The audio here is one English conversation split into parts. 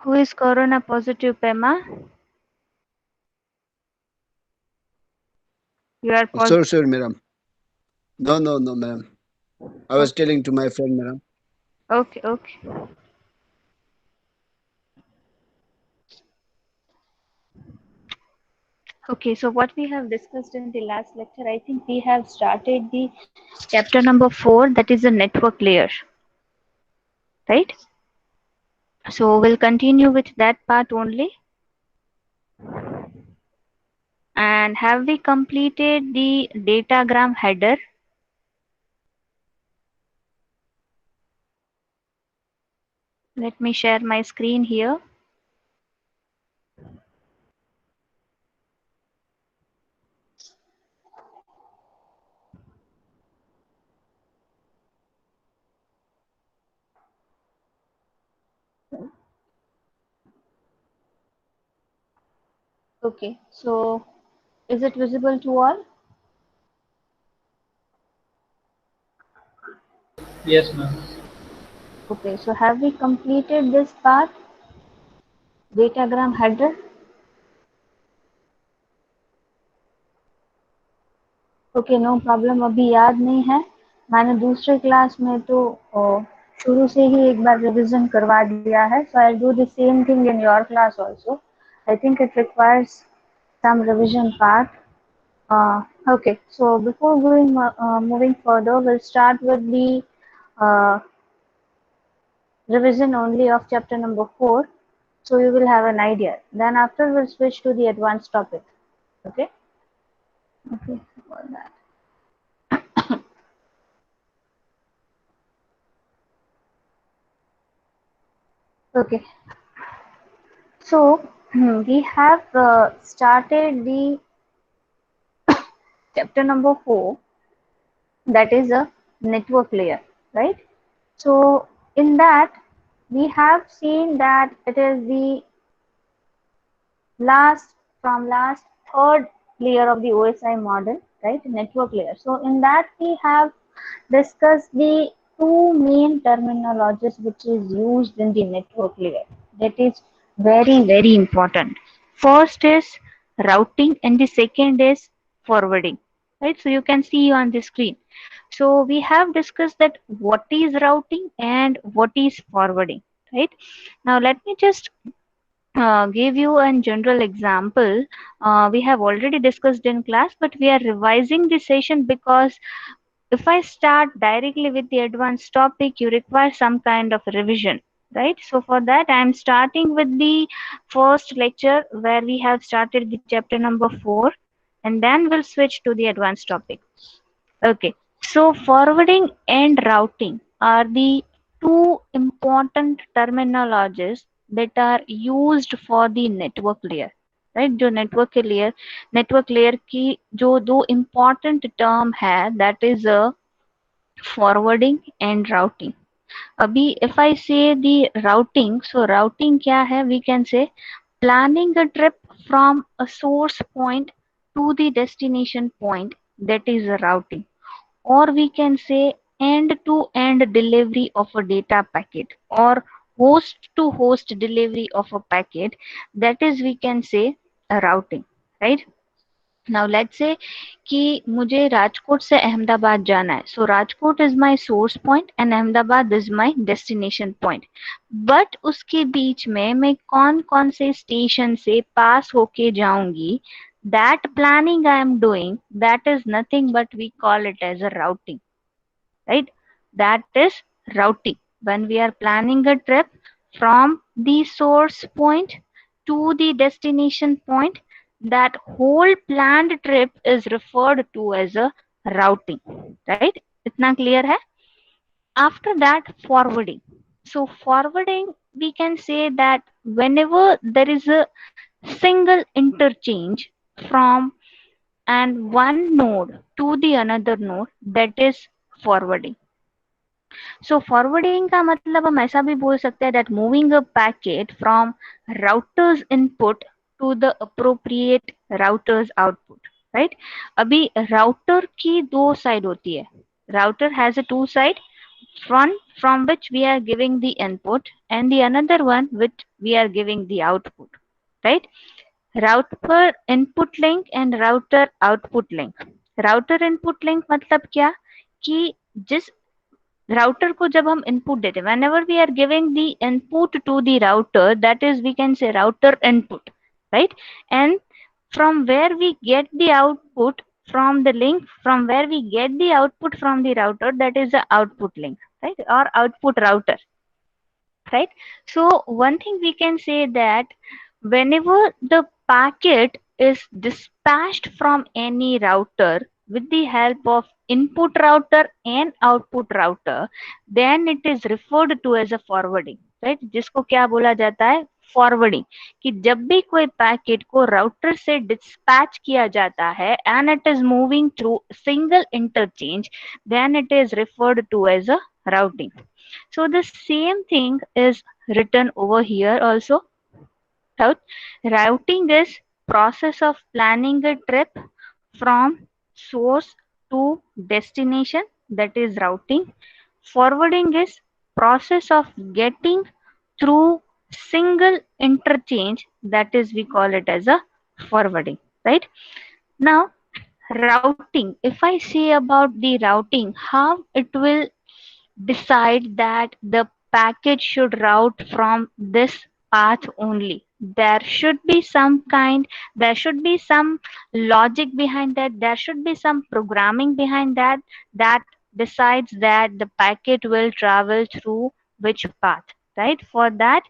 Who is corona positive, Pema? You are positive. Sorry, sorry, madam. No, madam. I was Okay, telling to my friend, madam. okay, okay. Okay, so what we have discussed in the last lecture, I think we have started the chapter number 4, that is the network layer, right? So we'll continue with that part only. And have we completed the datagram header? Let me share my screen here. Okay, so is it visible to all? Yes, ma'am. Okay, so have we completed this part, datagram header? Okay, no problem, अभी याद नहीं है। मैंने दूसरे class में तो शुरू से ही एक बार रिवीजन करवा दिया है, so I do the same thing in your class also. I think it requires some revision part. Okay, so before moving further, we'll start with the uh, revision only of chapter number 4, so you will have an idea. Then after we'll switch to the advanced topic. Okay. Okay, for that. Okay, so we have started the chapter number 4, that is a network layer, right? So in that we have seen that it is the last third layer of the OSI model, right? Network layer. So in that we have discussed the two main terminologies which is used in the network layer. That is very important. First is routing and the second is forwarding. Right? So you can see on the screen. So we have discussed that what is routing and what is forwarding. Right? Now let me just give you a general example. We have already discussed in class, but we are revising the session because if I start directly with the advanced topic, you require some kind of revision, right? So for that, I am starting with the first lecture where we have started the chapter number 4, and then we'll switch to the advanced topic. Okay, so forwarding and routing are the two important terminologies that are used for the network layer, right? जो network layer की जो दो important term है, that is forwarding and routing. अभी if I say the routing, so routing क्या है? We can say planning a trip from a source point to the destination point, that is routing. Or we can say end to end delivery of a data packet, or host to host delivery of a packet, that is we can say a routing, right? Now let's say कि मुझे राजकोट से अहमदाबाद जाना है, so Rajkot is my source point and Ahmedabad is my destination point. But उसके बीच में मैं कौन कौन से स्टेशन से पास होके जाऊंगी, that planning I am doing, that is nothing but we call it as a routing, right? That is routing. When we are planning a trip from the source point to the destination point, that whole planned trip is referred to as a routing, right? इतना clear है? After that, forwarding. So forwarding, we can say that whenever there is a single interchange from and one node to the another node, that is forwarding. So forwarding का मतलब हम ऐसा भी बोल सकते हैं that moving a packet from router's input to the appropriate router's output, right? अभी router की दो side होती है. Router has a two side. from which we are giving the input, and the another one which we are giving the output, right? Router input link and router output link. Router input link मतलब क्या कि जिस router को जब हम input देते, whenever we are giving the input to the router, that is we can say router input, right? And from where we get the output, from the link from where we get the output from the router, that is the output link, right? Or output router, right? So one thing we can say that whenever the packet is dispatched from any router with the help of input router and output router, then it is referred to as a forwarding, right? जिसको क्या बोला जाता है, forwarding. कि जब भी कोई packet को राउटर से डिस्पैच किया जाता है and it is moving through single interchange, then it is referred to as a routing. So the same thing is written over here also. Routing is process of planning a trip from source to destination, that is routing. Forwarding is process of getting through single interchange, that is we call it as a forwarding, right? Now routing, if I say about the routing, how it will decide that the package should route from this path only. There should be some kind, there should be some logic behind that, there should be some programming behind that, that decides that the packet will travel through which path, right? For that,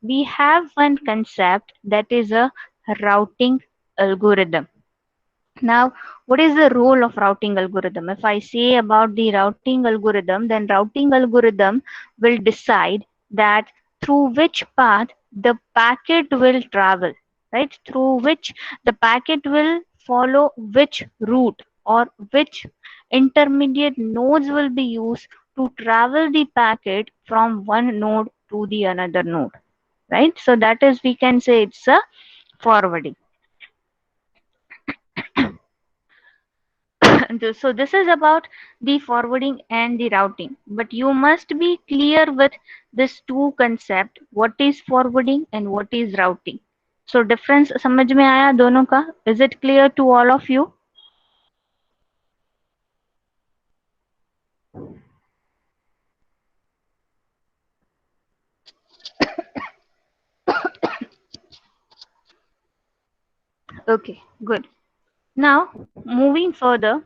we have one concept that is a routing algorithm. Now, what is the role of routing algorithm? If I say about the routing algorithm, then routing algorithm will decide that through which path the packet will travel, right? Through which the packet will follow which route, or which intermediate nodes will be used to travel the packet from one node to the another node, right? So that is, we can say it's a forwarding. So this is about the forwarding and the routing, but you must be clear with this two concept, what is forwarding and what is routing. So difference समझ में आया दोनों का? Is it clear to all of you? Okay, good. Now moving further,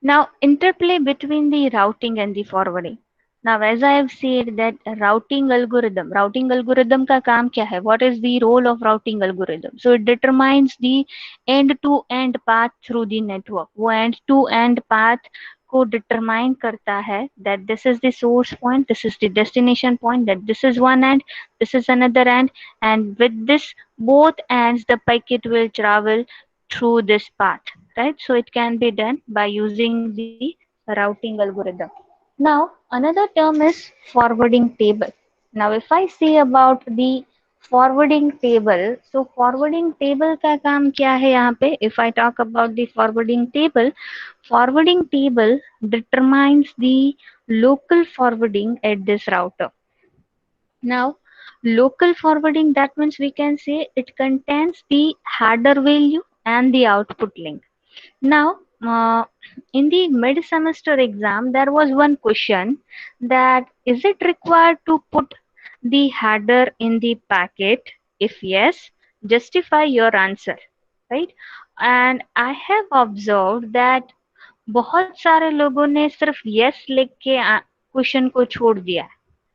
now interplay between the routing and the forwarding. Now as I have said that routing algorithm का काम क्या है? What is the role of routing algorithm? So it determines the end to end path through the network. वो end to end path को determine करता है that this is the source point, this is the destination point, that this is one end, this is another end, and with this both ends the packet will travel through this path, right? So it can be done by using the routing algorithm. Now another term is forwarding table. Now if I say about the forwarding table, so forwarding table का काम क्या है यहाँ पे? If I talk about the forwarding table determines the local forwarding at this router. Now local forwarding, that means we can say it contains the header value and the output link. Now, in the mid-semester exam, there was one question that is it required to put the header in the packet? If yes, justify your answer, right? And I have observed that बहुत सारे लोगों ने सिर्फ yes लिख के question को छोड़ दिया.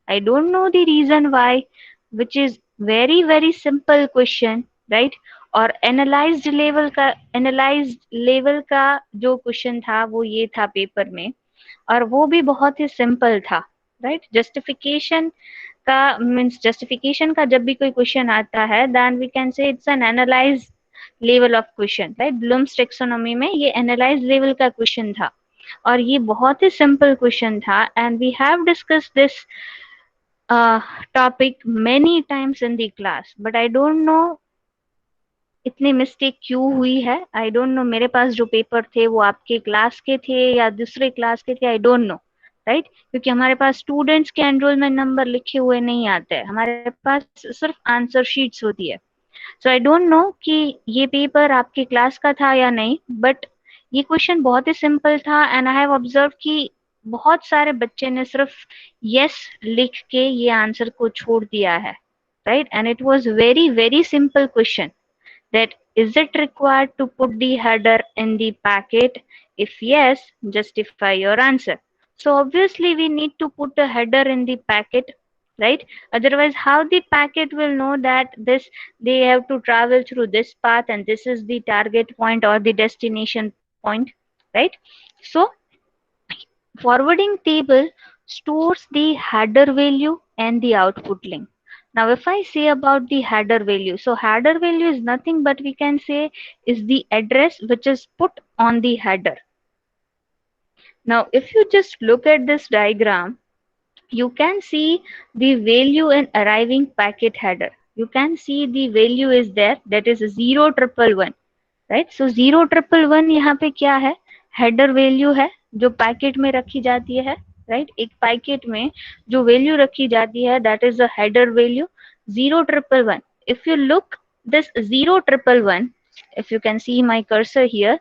I don't know the reason why, which is very very simple question, right? और एनालाइज्ड लेवल का जो क्वेश्चन था वो ये था पेपर में, और वो भी बहुत ही सिंपल था, राइट? जस्टिफिकेशन का मीन्स जस्टिफिकेशन का जब भी कोई क्वेश्चन आता है then we can say it's an analyse level of question, right? Bloom's taxonomy में ये एनालाइज लेवल का क्वेश्चन था और ये बहुत ही सिंपल क्वेश्चन था, and we have discussed this topic many times in the class, but I don't know इतनी मिस्टेक क्यों हुई है. आई डोंट नो मेरे पास जो पेपर थे वो आपके क्लास के थे या दूसरे क्लास के थे, आई डोंट नो, राइट, क्योंकि हमारे पास स्टूडेंट्स के एनरोलमेंट नंबर लिखे हुए नहीं आते हैं, हमारे पास सिर्फ आंसर शीट्स होती है. सो आई डोंट नो कि ये पेपर आपके क्लास का था या नहीं, बट ये क्वेश्चन बहुत ही सिंपल था एंड आई हैव ऑब्जर्व कि बहुत सारे बच्चे ने सिर्फ यस लिख के ये आंसर को छोड़ दिया है, right. And it was very very simple question, that is it required to put the header in the packet? If yes, justify your answer. So obviously we need to put a header in the packet, right? Otherwise, how the packet will know that this they have to travel through this path and this is the target point or the destination point, right? So forwarding table stores the header value and the output link. Now, if I say about the header value, so header value is nothing but we can say is the address which is put on the header. Now, if you just look at this diagram, you can see the value in arriving packet header. You can see the value is there, that is 0111, right. So 0111 यहाँ पे क्या है, header value है जो packet में रखी जाती है, राइट. एक पैकेट में जो वैल्यू रखी जाती है that is the header value 0111. If you look this 0111, if you can see my cursor here,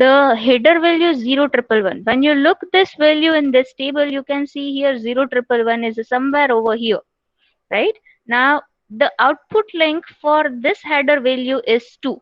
the header value is 0111. When you look this value in this table, you can see here 0111 is somewhere over here, right. Now the output link for this header value is 2,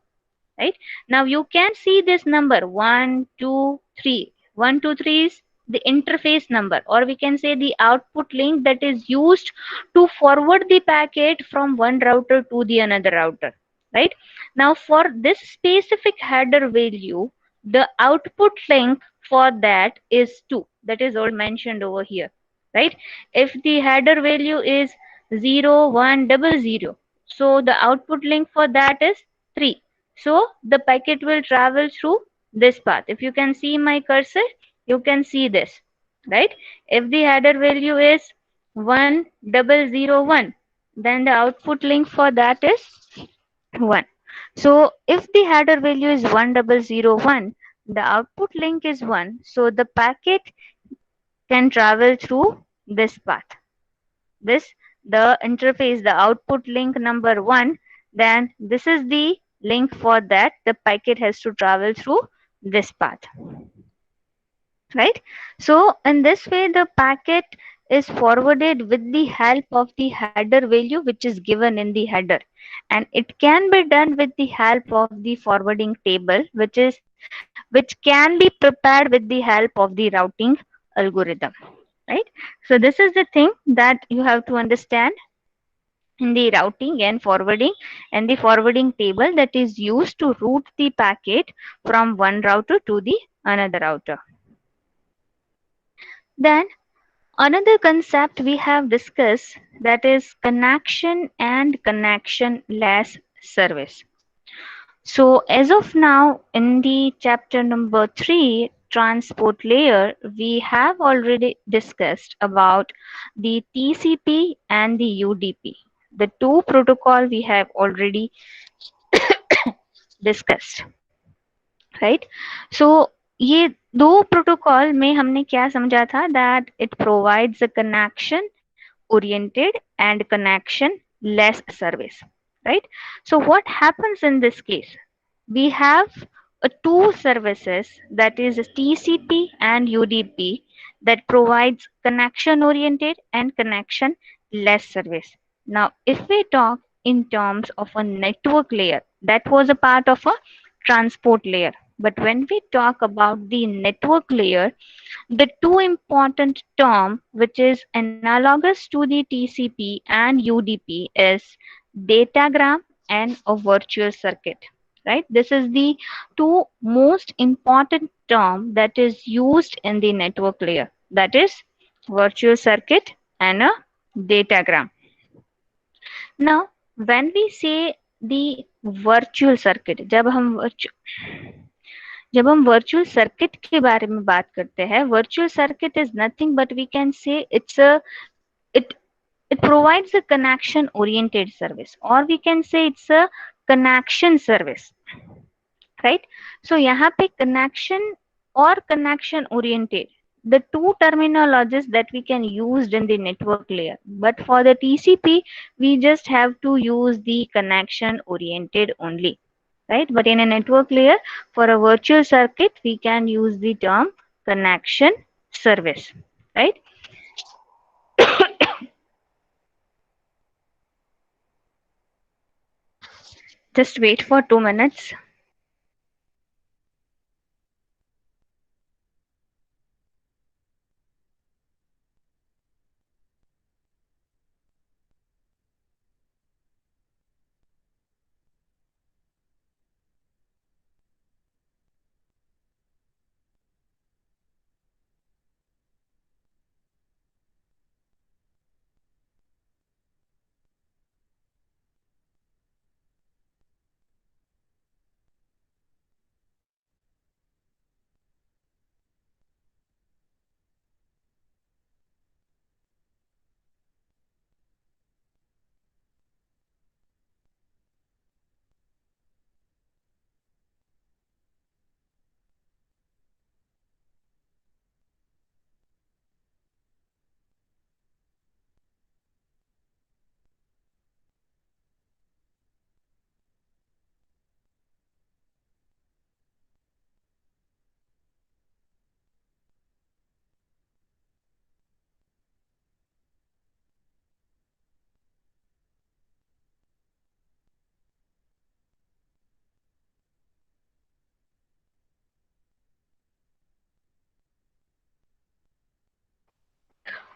right. Now you can see this number 1 2 3. 1 2 3 is the interface number, or we can say the output link that is used to forward the packet from one router to the another router, right. Now for this specific header value, the output link for that is 2, that is all mentioned over here, right. If the header value is 0100, so the output link for that is 3. So the packet will travel through this path. If you can see my cursor, you can see this, right. If the header value is 1001, then the output link for that is 1. So if the header value is 1001, the output link is 1. So the packet can travel through this path. This, the interface, the output link number 1, then this is the link for that the packet has to travel through this path, right. So in this way the packet is forwarded with the help of the header value which is given in the header, and it can be done with the help of the forwarding table which can be prepared with the help of the routing algorithm, right. So this is the thing that you have to understand in the routing and the forwarding table that is used to route the packet from one router to the another router. Then another concept we have discussed, that is connection and connectionless service. So as of now in the chapter number 3, transport layer, we have already discussed about the TCP and the UDP. The two protocol we have already discussed, right. So ये दो protocol में हमने क्या समझा था, that it provides a connection oriented and connection less service, right. So what happens in this case, we have two services, that is TCP and UDP, that provides connection oriented and connection less service. Now if we talk in terms of a network layer, that was a part of a transport layer, but when we talk about the network layer, the two important term which is analogous to the TCP and UDP is datagram and a virtual circuit, right. This is the two most important term that is used in the network layer, that is virtual circuit and a datagram. Now when we say the virtual circuit, जब हम virtual circuit के बारे में बात करते हैं, virtual circuit is nothing but we can say it it provides a connection oriented service, or we can say it's a connection service, right. So यहाँ पे connection or connection oriented, the two terminologies that we can use in the network layer. But for the TCP, we just have to use the connection oriented only, right? But in a network layer, for a virtual circuit, we can use the term connection service, right? Just wait for 2 minutes.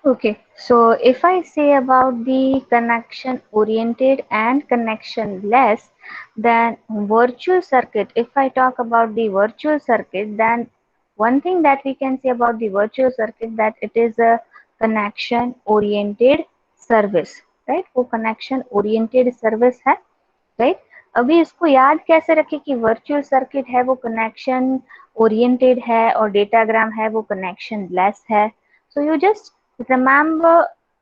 Okay, so if I say about the connection oriented and connection less, then virtual circuit, if I talk about the virtual circuit, then one thing that we can say about the virtual circuit that it is a connection oriented service, right? वो connection oriented service है, right? अभी इसको याद कैसे रखें कि virtual circuit है वो कनेक्शन ओरिएंटेड है और डेटाग्राम है वो कनेक्शन लेस है. So you just remember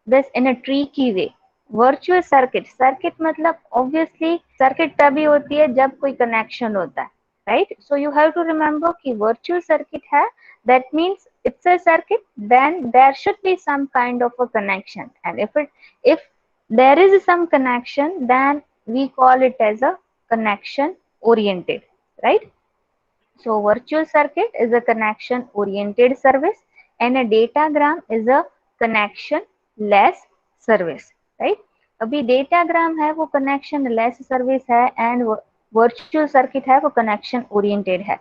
this in a tricky way. Virtual circuit, circuit मतलब ऑब्वियसली सर्किट तभी होती है जब कोई कनेक्शन होता है, right? So you have to remember कि वर्चुअल सर्किट है, that means it's a circuit, then there should be some kind of a connection, and if there is some connection, then we call it as a connection oriented, right? So virtual circuit is a connection oriented service and a datagram is a connection less service, right? अभी datagram है वो connection less service है and virtual circuit है वो connection oriented है.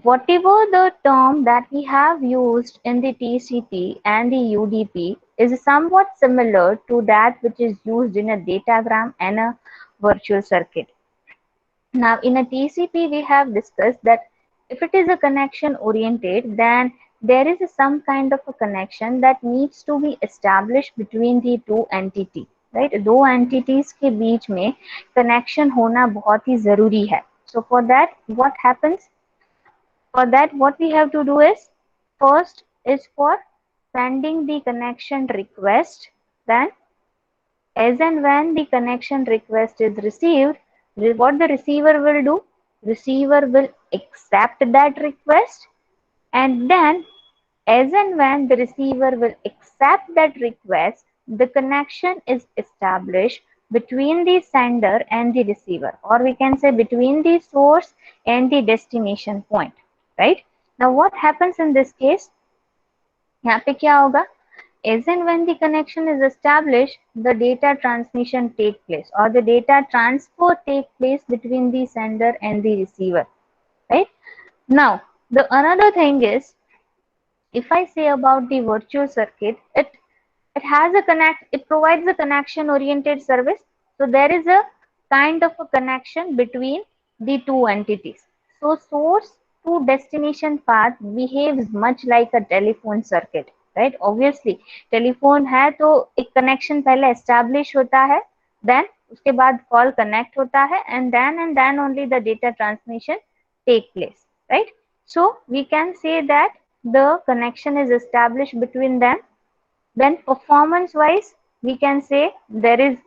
Whatever the term that we have used in the TCP and the UDP is somewhat similar to that which is used in a datagram and a virtual circuit. Now, in a TCP, we have discussed that if it is a connection oriented, then there is some kind of a connection that needs to be established between the two entities, right? दो entities के बीच में connection होना बहुत ही जरूरी है. So for that, what happens? For that, what we have to do is, first is for sending the connection request, then as and when the connection request is received, what the receiver will do? Receiver will accept that request, and then as and when the receiver will accept that request, the connection is established between the sender and the receiver, or we can say between the source and the destination point, right? Now what happens in this case? यहाँ पे क्या होगा? As and when the connection is established, the data transmission take place or the data transfer take place between the sender and the receiver, right? Now, the another thing is, if I say about the virtual circuit, it has a connect, it provides a connection oriented service. So there is a kind of a connection between the two entities. So source to destination path behaves much like a telephone circuit, right? Obviously telephone है तो एक connection पहले establish होता है, then उसके बाद call connect होता है, and then only the data transmission take place, right? So we can say that the connection is established between them. Then performance wise, we can say there is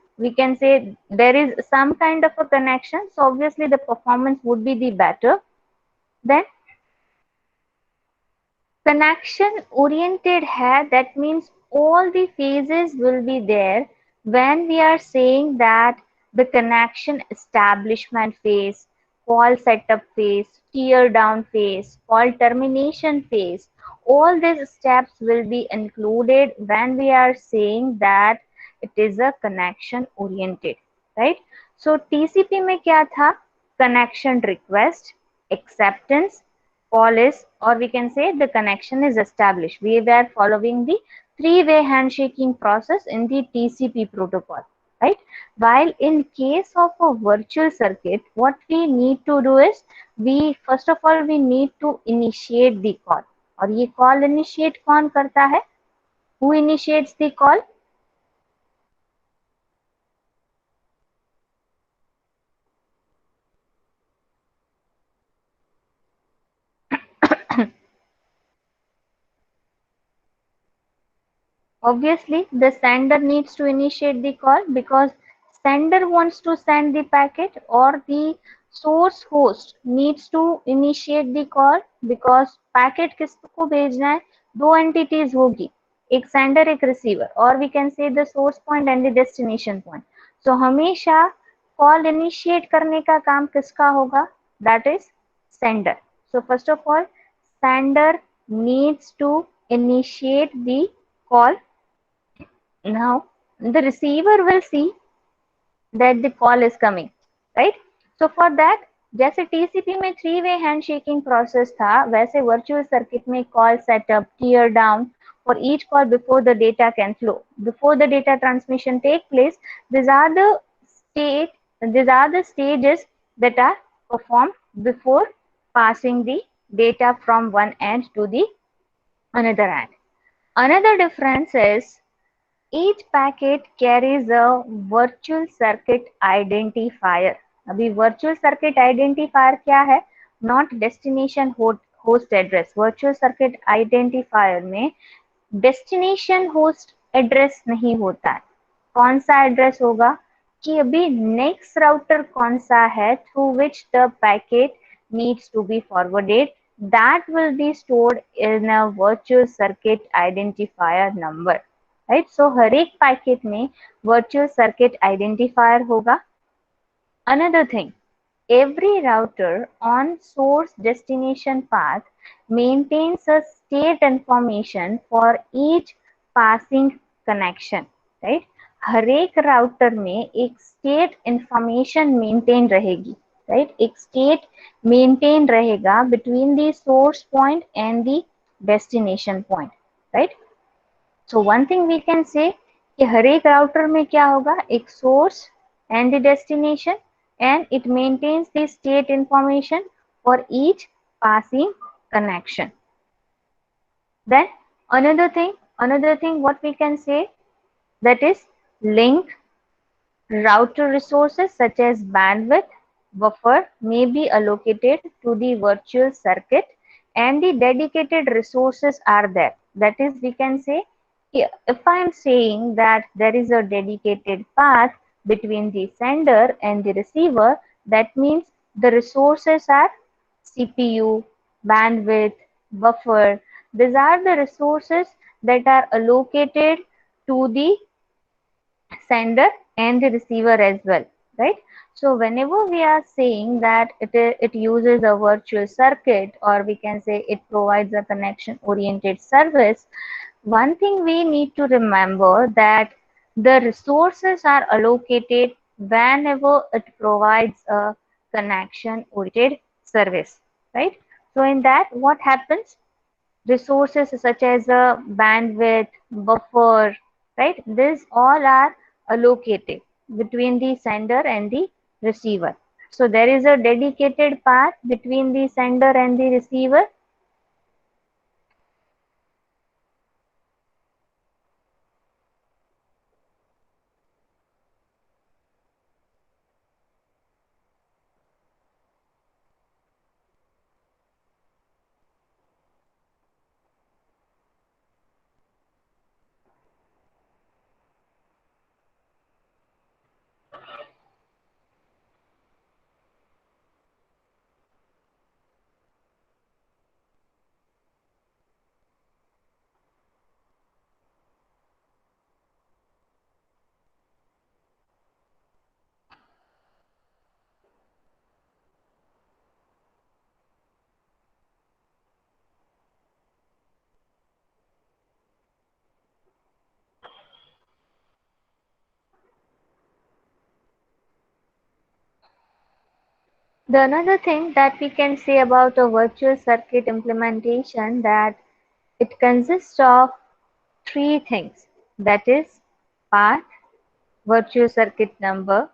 some kind of a connection, so obviously the performance would be the better. Then connection oriented है, that means all the phases will be there when we are saying that the connection establishment phase, call setup phase, tear down phase, call termination phase. All these steps will be included when we are saying that it is a connection oriented, right? So TCP में क्या था? Connection request, acceptance, call is, or we can say the connection is established. We were following the three-way handshaking process in the TCP protocol, right? While in case of a virtual circuit, what we need to do is, we first of all we need to initiate the call. और ये call initiate कौन करता है? Who initiates the call? Obviously, the sender needs to initiate the call because sender wants to send the packet, or the source host needs to initiate the call because packet किसको भेजना है? दो entities होगी, एक sender एक receiver, or we can say the source point and the destination point. So हमेशा call initiate करने का काम किसका होगा? That is sender. So first of all, sender needs to initiate the call. Now the receiver will see that the call is coming, right? So for that, जैसे TCP में three way handshaking process था, वैसे virtual circuit में call setup, tear down for each call before the data can flow, before the data transmission take place. These are the state, these are the stages that are performed before passing the data from one end to the another end. Another difference is each packet carries a virtual circuit identifier. अभी virtual circuit identifier क्या है? Not destination host address. Virtual circuit identifier में destination host address नहीं होता है. कौन सा address होगा कि अभी नेक्स्ट राउटर कौन सा है through which the packet needs to be forwarded, that will be stored in a virtual circuit identifier number, right? So हर एक पैकेट में virtual circuit identifier होगा. Another thing, every router on source destination path maintains a state information for each passing connection, right? हर एक router में एक state information maintain रहेगी, right? एक state maintain रहेगा between the source point and the destination point, right? So one thing we can say कि हर एक router में क्या होगा, एक source and the destination, and it maintains the state information for each passing connection. Then another thing what we can say, that is link router resources such as bandwidth, buffer may be allocated to the virtual circuit and the dedicated resources are there. That is, we can say, if I am saying that there is a dedicated path between the sender and the receiver, that means the resources are CPU, bandwidth, buffer. These are the resources that are allocated to the sender and the receiver as well, right? So whenever we are saying that it uses a virtual circuit, or we can say it provides a connection oriented service, one thing we need to remember that the resources are allocated whenever it provides a connection oriented service, right? So in that, what happens? Resources such as bandwidth, buffer, right? These all are allocated between the sender and the receiver. So there is a dedicated path between the sender and the receiver. The another thing that we can say about a virtual circuit implementation, that it consists of three things, that is path, virtual circuit number,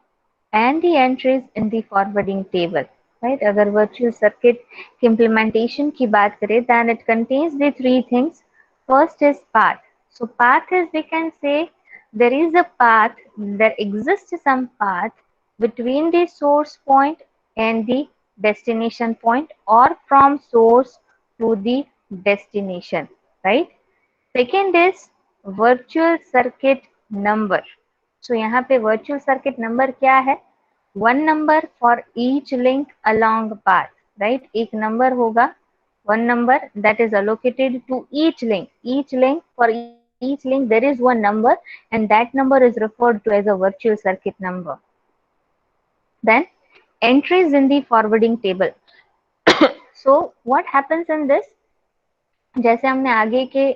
and the entries in the forwarding table, right? अगर virtual circuit की implementation की बात करें, then it contains the three things. First is path. So path is, we can say, there is a path, there exists some path between the source point and the destination point, or from source to the destination, right? Second is virtual circuit number. So यहाँ पे virtual circuit number क्या है? One number for each link along path, right? एक number होगा, one number that is allocated to each link. Each link, for each link there is one number, and that number is referred to as a virtual circuit number. Then entries in the forwarding table. So what happens in this? जैसे हमने आगे के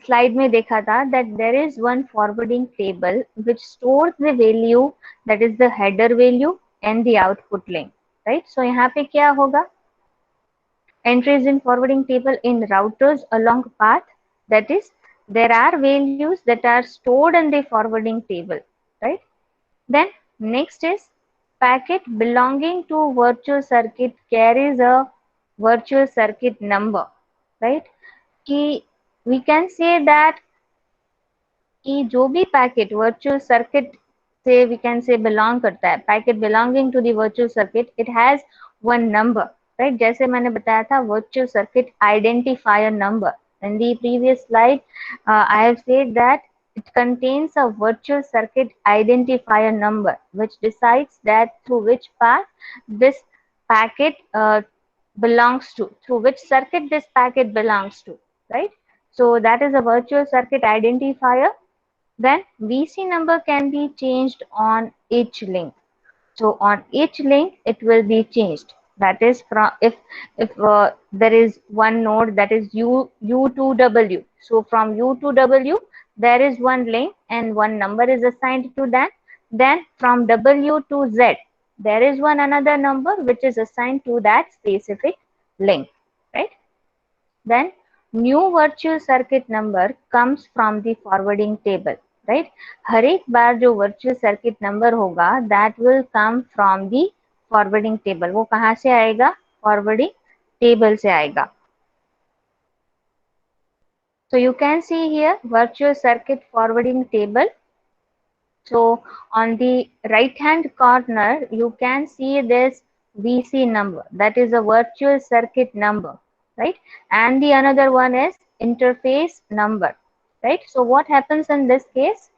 slide में देखा था, that there is one forwarding table which stores the value, that is the header value and the output link, right? So यहाँ पे क्या होगा? Entries in forwarding table in routers along path, that is there are values that are stored in the forwarding table, right? Then next is packet belonging to virtual circuit carries a virtual circuit number, right? कि we can say that कि जो भी packet virtual circuit से we can say belong करता है, packet belonging to the virtual circuit, it has one number, right? जैसे मैंने बताया था virtual circuit identifier number in the previous slide. I have said that it contains a virtual circuit identifier number which decides that through which path this packet belongs to, through which circuit this packet belongs to, right? So that is a virtual circuit identifier. Then VC number can be changed on each link. So on each link it will be changed. That is, from if there is one node that is U to W. So from U to W there is one link and one number is assigned to that. Then from W to Z there is one another number which is assigned to that specific link, right? Then new virtual circuit number comes from the forwarding table, right? हर एक बार जो virtual circuit number होगा that will come from the forwarding table. वो कहाँ से आएगा? Forwarding table से आएगा. So you can see here virtual circuit forwarding table. So on the right hand corner you can see this VC number, that is a virtual circuit number, right? And the another one is interface number, right? So what happens in this case?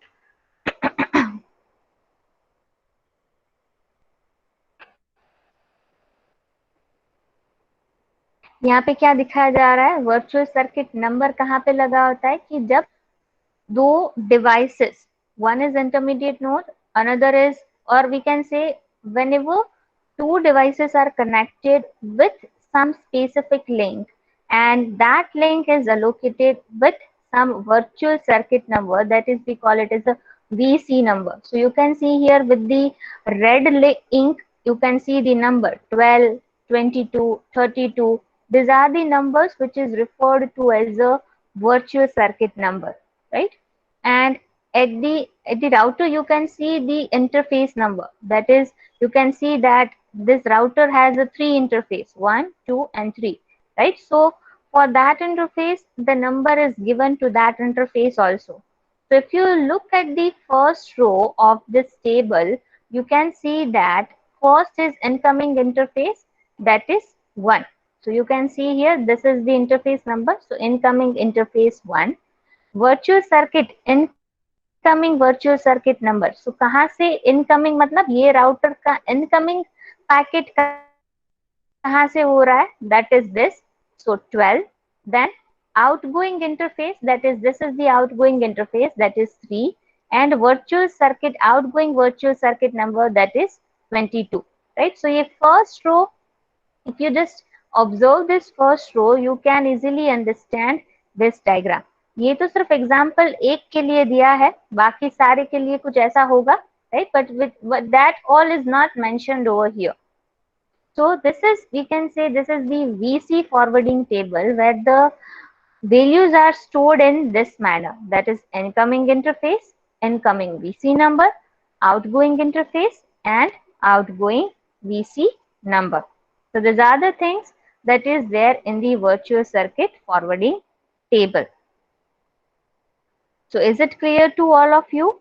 यहाँ पे क्या दिखाया जा रहा है? Virtual circuit number कहाँ पे लगा होता है कि जब दो devices, one is intermediate node, another is, or we can say whenever two devices are connected with some specific link and that link is allocated with some virtual circuit number, that is we call it as a VC number. So you can see here with the red ink you can see the number 12, 22, 32. These are the numbers which is referred to as a virtual circuit number, right? And at the router you can see the interface number, that is you can see that this router has a three interface, 1, 2 and 3, right? So for that interface the number is given to that interface also. So if you look at the first row of this table you can see that first is incoming interface, that is 1. So you can see here this is the interface number, so incoming interface 1. Virtual circuit incoming virtual circuit number. So कहाँ से incoming, मतलब ये router का incoming packet कहाँ से हो रहा है, that is this, so 12. Then outgoing interface, that is this is the outgoing interface, that is 3, and virtual circuit outgoing virtual circuit number, that is 22, right? So ये first row, if you just observe this first row you can easily understand this diagram. ये तो सिर्फ example एक के लिए दिया है, बाकी सारे के लिए कुछ ऐसा होगा, right? But that all is not mentioned over here. So this is, we can say this is the VC forwarding table where the values are stored in this manner. That is incoming interface, incoming VC number, outgoing interface, and outgoing VC number. So these are the things that is there in the virtual circuit forwarding table. So is it clear to all of you?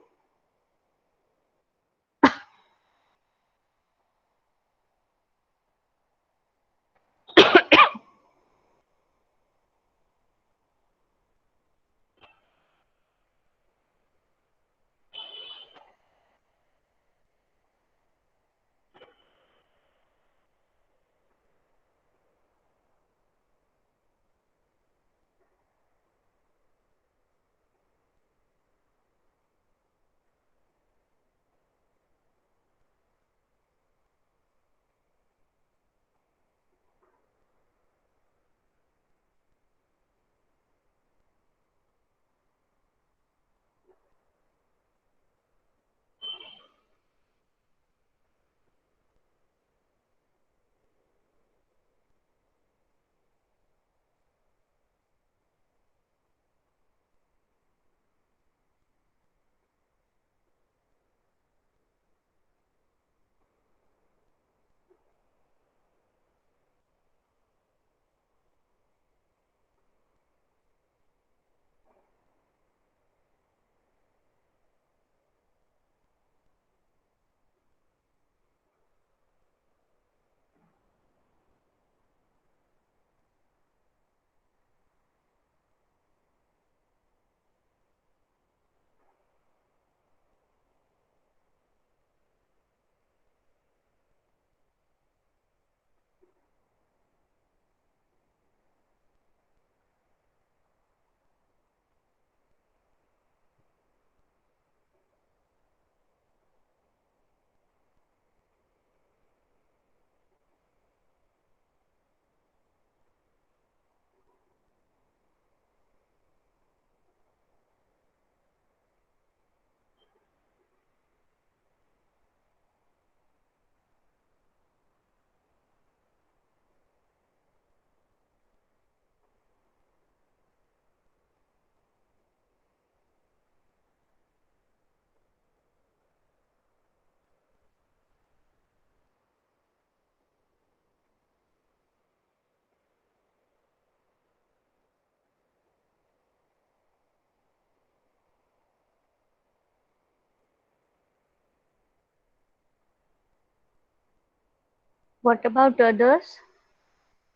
What about others?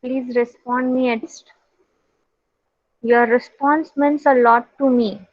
Please respond me at least. Your response means a lot to me.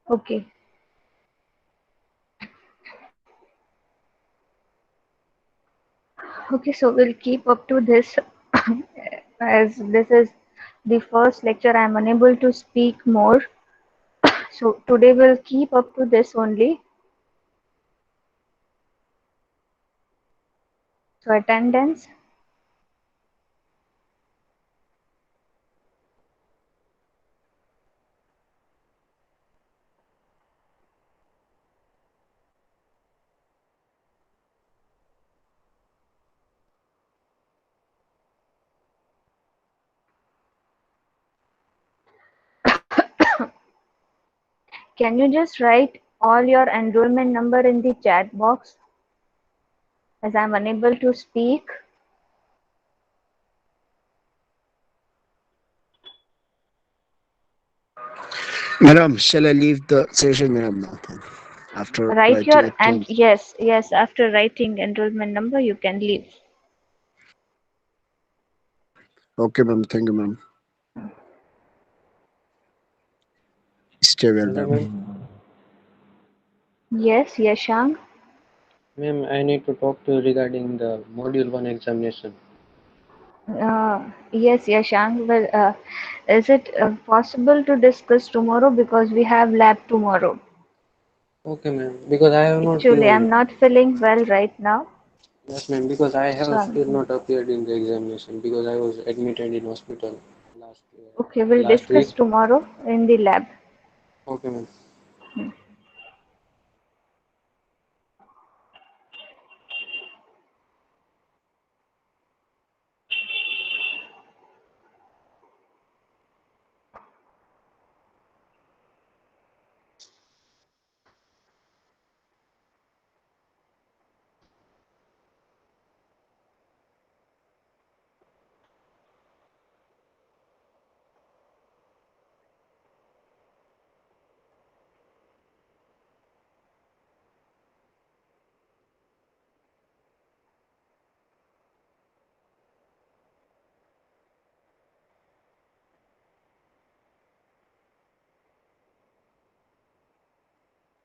Okay. Okay, so we'll keep up to this as this is the first lecture. I'm unable to speak more. So today we'll keep up to this only. So attendance. Can you just write all your enrollment number in the chat box as I'm unable to speak? Madam, shall I leave the session, madam, now then, after Write writing your it and down? yes, after writing enrollment number, you can leave. Okay, ma'am. Thank you, ma'am. Stay well, Hello, ma'am. ma'am. Yes, Yashang. Ma'am, I need to talk to you regarding the Module 1 examination. Yes, Yashang. Well, is it possible to discuss tomorrow because we have lab tomorrow? Okay, ma'am. Because I have not, Actually, I'm not feeling well right now. yes, ma'am. Because I So, have still not appeared in the examination because I was admitted in hospital last okay, we'll last week. discuss tomorrow in the lab. Okay, ma'am.